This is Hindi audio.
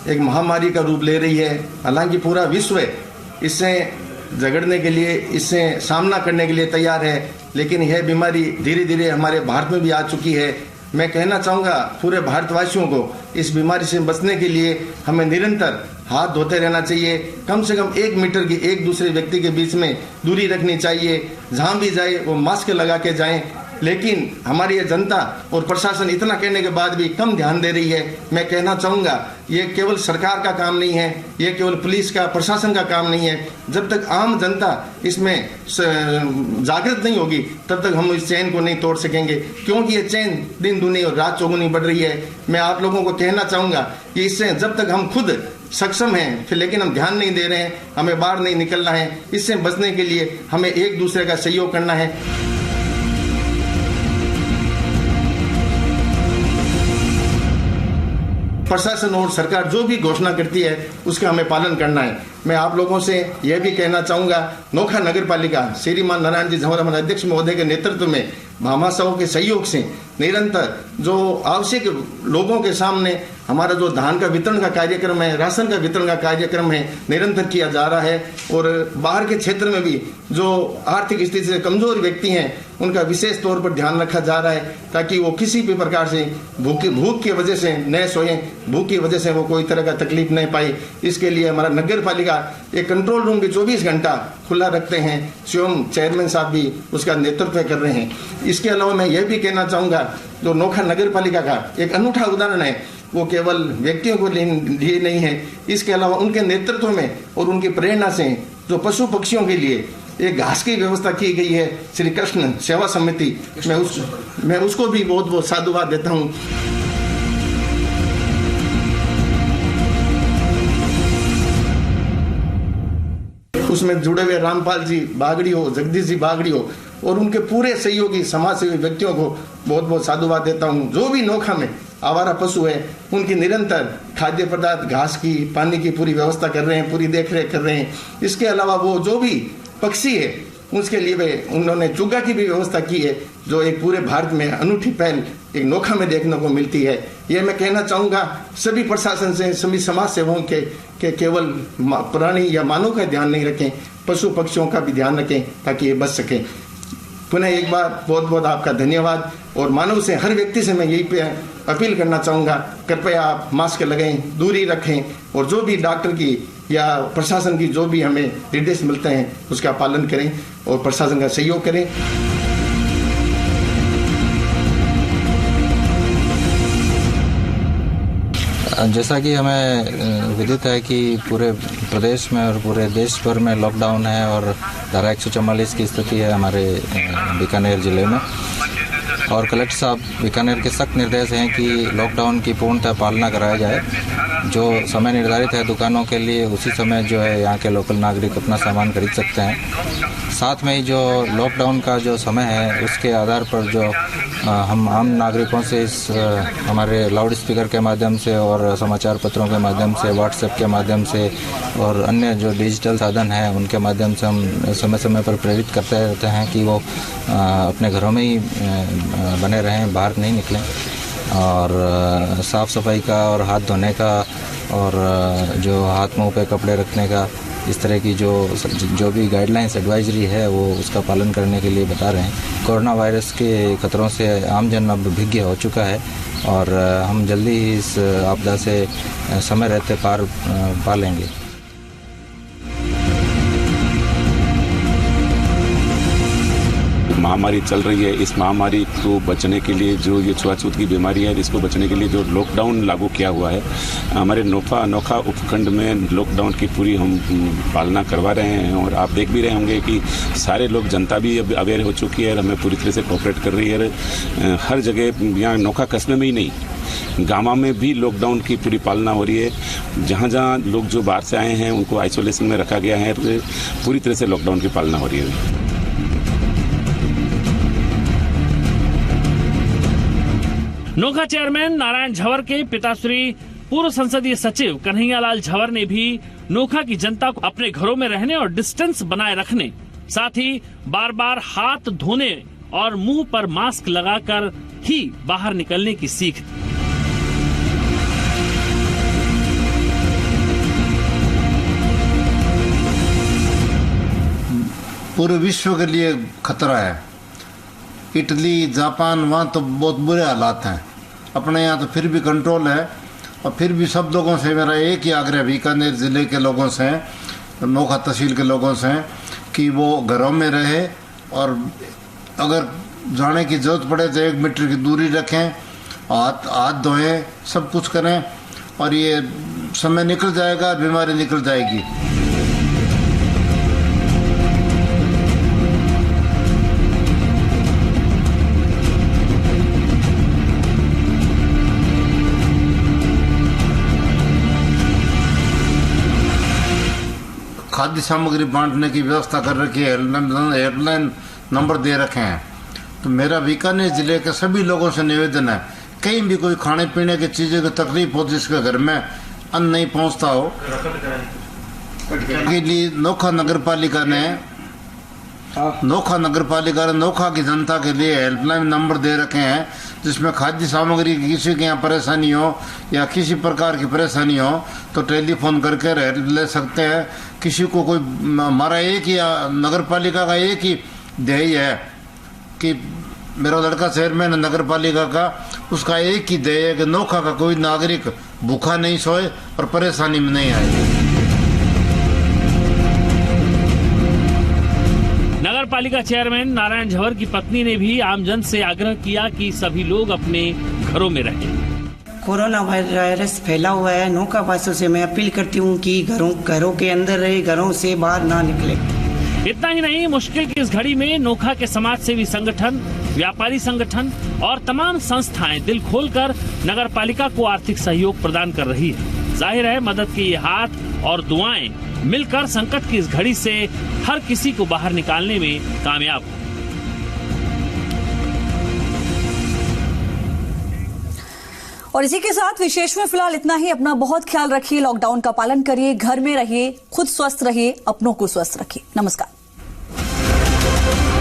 एक महामारी का रूप ले रही है। हालांकि पूरा विश्व इससे झगड़ने के लिए, इससे सामना करने के लिए तैयार है, लेकिन यह बीमारी धीरे धीरे हमारे भारत में भी आ चुकी है। मैं कहना चाहूँगा पूरे भारतवासियों को, इस बीमारी से बचने के लिए हमें निरंतर हाथ धोते रहना चाहिए। कम से कम 1 मीटर की एक दूसरे व्यक्ति के बीच में दूरी रखनी चाहिए। जहाँ भी जाए वो मास्क लगा के जाएं। लेकिन हमारी ये जनता और प्रशासन इतना कहने के बाद भी कम ध्यान दे रही है। मैं कहना चाहूँगा ये केवल सरकार का काम नहीं है, ये केवल पुलिस का, प्रशासन का काम नहीं है। जब तक आम जनता इसमें जागृत नहीं होगी तब तक हम इस चैन को नहीं तोड़ सकेंगे, क्योंकि ये चैन दिन दूनी और रात चौगुनी बढ़ रही है। मैं आप लोगों को कहना चाहूँगा कि इससे जब तक हम खुद सक्षम हैं फिर लेकिन हम ध्यान नहीं दे रहे हैं, हमें बाहर नहीं निकलना है। इससे बचने के लिए हमें एक दूसरे का सहयोग करना है। प्रशासन और सरकार जो भी घोषणा करती है उसका हमें पालन करना है। मैं आप लोगों से यह भी कहना चाहूँगा, नोखा नगर पालिका श्रीमान नारायण जी झंवर हमारे अध्यक्ष महोदय के नेतृत्व में महामासाओं के सहयोग से निरंतर जो आवश्यक लोगों के सामने हमारा जो धान का वितरण का कार्यक्रम है, राशन का वितरण का कार्यक्रम है, निरंतर किया जा रहा है। और बाहर के क्षेत्र में भी जो आर्थिक स्थिति से कमजोर व्यक्ति हैं उनका विशेष तौर पर ध्यान रखा जा रहा है, ताकि वो किसी भी प्रकार से भूख की वजह से न सोएं, भूख की वजह से वो कोई तरह का तकलीफ नहीं पाए। इसके लिए हमारा नगर पालिका एक कंट्रोल रूम भी 24 घंटा खुला रखते हैं। स्वयं चेयरमैन साहब भी उसका नेतृत्व कर रहे हैं। इसके अलावा मैं यह भी कहना चाहूँगा, जो नोखा नगर पालिका का एक अनूठा उदाहरण है, वो केवल व्यक्तियों को लिए नहीं है, इसके अलावा उनके नेतृत्व में और उनकी प्रेरणा से जो पशु पक्षियों के लिए एक घास की व्यवस्था की गई है, श्री कृष्ण सेवा समिति, मैं उसको भी बहुत बहुत साधुवाद देता हूँ। उसमें जुड़े हुए रामपाल जी बागड़ी हो, जगदीश जी बागड़ी हो और उनके पूरे सहयोगी समाजसेवी व्यक्तियों को बहुत बहुत साधुवाद देता हूँ। जो भी नोखा में आवारा पशु है उनकी निरंतर खाद्य पदार्थ, घास की, पानी की पूरी व्यवस्था कर रहे हैं, पूरी देखरेख कर रहे हैं। इसके अलावा वो जो भी पक्षी है उसके लिए उन्होंने चुग्गा की भी व्यवस्था की है, जो एक पूरे भारत में अनूठी पहल एक नोखा में देखने को मिलती है। ये मैं कहना चाहूँगा सभी प्रशासन से, सभी समाज सेवकों के केवल प्राणी या मानव का ध्यान नहीं रखें, पशु पक्षियों का भी ध्यान रखें ताकि ये बच सकें। पुनः एक बार बहुत बहुत आपका धन्यवाद। और मानव से, हर व्यक्ति से मैं यही पे अपील करना चाहूँगा, कृपया आप मास्क लगाएं, दूरी रखें और जो भी डॉक्टर की या प्रशासन की जो भी हमें निर्देश मिलते हैं उसका पालन करें और प्रशासन का सहयोग करें। जैसा कि हमें विदित है कि पूरे प्रदेश में और पूरे देश भर में लॉकडाउन है और धारा 144 की स्थिति है हमारे बीकानेर ज़िले में, और कलेक्टर साहब बीकानेर के सख्त निर्देश हैं कि लॉकडाउन की पूर्णतः पालना कराया जाए। जो समय निर्धारित है दुकानों के लिए उसी समय जो है यहाँ के लोकल नागरिक अपना सामान खरीद सकते हैं। साथ में ही जो लॉकडाउन का जो समय है उसके आधार पर जो हम आम नागरिकों से इस हमारे लाउड स्पीकर के माध्यम से और समाचार पत्रों के माध्यम से, व्हाट्सएप के माध्यम से और अन्य जो डिजिटल साधन हैं उनके माध्यम से हम समय समय पर प्रेरित करते रहते हैं कि वो अपने घरों में ही बने रहें, बाहर नहीं निकलें, और साफ़ सफाई का और हाथ धोने का और जो हाथ मुंह पे कपड़े रखने का, इस तरह की जो भी गाइडलाइंस एडवाइजरी है वो उसका पालन करने के लिए बता रहे हैं। कोरोना वायरस के खतरों से आमजन अब भिज्ञ हो चुका है और हम जल्दी ही इस आपदा से समय रहते पार पा लेंगे। महामारी चल रही है, इस महामारी को बचने के लिए जो ये छुआछूत की बीमारी है इसको बचने के लिए जो लॉकडाउन लागू किया हुआ है, हमारे नोखा उपखंड में लॉकडाउन की पूरी हम पालना करवा रहे हैं। और आप देख भी रहे होंगे कि सारे लोग, जनता भी अब अवेयर हो चुकी है और हमें पूरी तरह से कोऑपरेट कर रही है। हर जगह, यहाँ नोखा कस्बे में ही नहीं, गाँव में भी लॉकडाउन की पूरी पालना हो रही है। जहाँ जहाँ लोग जो बाहर से आए हैं उनको आइसोलेशन में रखा गया है, पूरी तरह से लॉकडाउन की पालना हो रही है। नोखा चेयरमैन नारायण झंवर के पिताश्री पूर्व संसदीय सचिव कन्हैयालाल झंवर ने भी नोखा की जनता को अपने घरों में रहने और डिस्टेंस बनाए रखने, साथ ही बार बार हाथ धोने और मुंह पर मास्क लगाकर ही बाहर निकलने की सीख दी। पूरे विश्व के लिए खतरा है। इटली, जापान, वहाँ तो बहुत बुरे हालात हैं। अपने यहाँ तो फिर भी कंट्रोल है। और फिर भी सब लोगों से मेरा एक ही आग्रह, बीकानेर ज़िले के लोगों से, नोखा तहसील के लोगों से, कि वो घरों में रहे और अगर जाने की ज़रूरत पड़े तो 1 मीटर की दूरी रखें, हाथ धोएं, सब कुछ करें और ये समय निकल जाएगा, बीमारी निकल जाएगी। खाद्य सामग्री बांटने की व्यवस्था कर रखी है, हेल्पलाइन नंबर दे रखे हैं। तो मेरा बीकानेर जिले के सभी लोगों से निवेदन है, कहीं भी कोई खाने पीने की चीज़ों की तकलीफ हो, जिसके घर में अन्न नहीं पहुंचता हो, के लिए नोखा नगर पालिका ने नोखा की जनता के लिए हेल्पलाइन नंबर दे रखे हैं, जिसमें खाद्य सामग्री की किसी के यहाँ परेशानी हो या किसी प्रकार की परेशानी हो तो टेलीफोन करके हेल्प ले सकते हैं। किसी को कोई, हमारा एक ही नगर पालिका का एक ही ध्येय है कि मेरा लड़का चेयरमैन है नगर पालिका का, उसका एक ही ध्येय है कि नोखा का कोई नागरिक भूखा नहीं सोए और परेशानी में नहीं आए। नगर पालिका चेयरमैन नारायण झवर की पत्नी ने भी आमजन से आग्रह किया कि सभी लोग अपने घरों में रहें। कोरोना वायरस फैला हुआ है, नोखा वासियों से मैं अपील करती हूँ कि घरों के अंदर रहे, घरों से बाहर ना निकले। इतना ही नहीं, मुश्किल की इस घड़ी में नोखा के समाज सेवी संगठन, व्यापारी संगठन और तमाम संस्थाएं दिल खोलकर नगर पालिका को आर्थिक सहयोग प्रदान कर रही है। जाहिर है मदद के ये हाथ और दुआएं मिलकर संकट की इस घड़ी से हर किसी को बाहर निकालने में कामयाब हो। और इसी के साथ विशेष में फिलहाल इतना ही। अपना बहुत ख्याल रखिए, लॉकडाउन का पालन करिए, घर में रहिए, खुद स्वस्थ रहिए, अपनों को स्वस्थ रखिए। नमस्कार।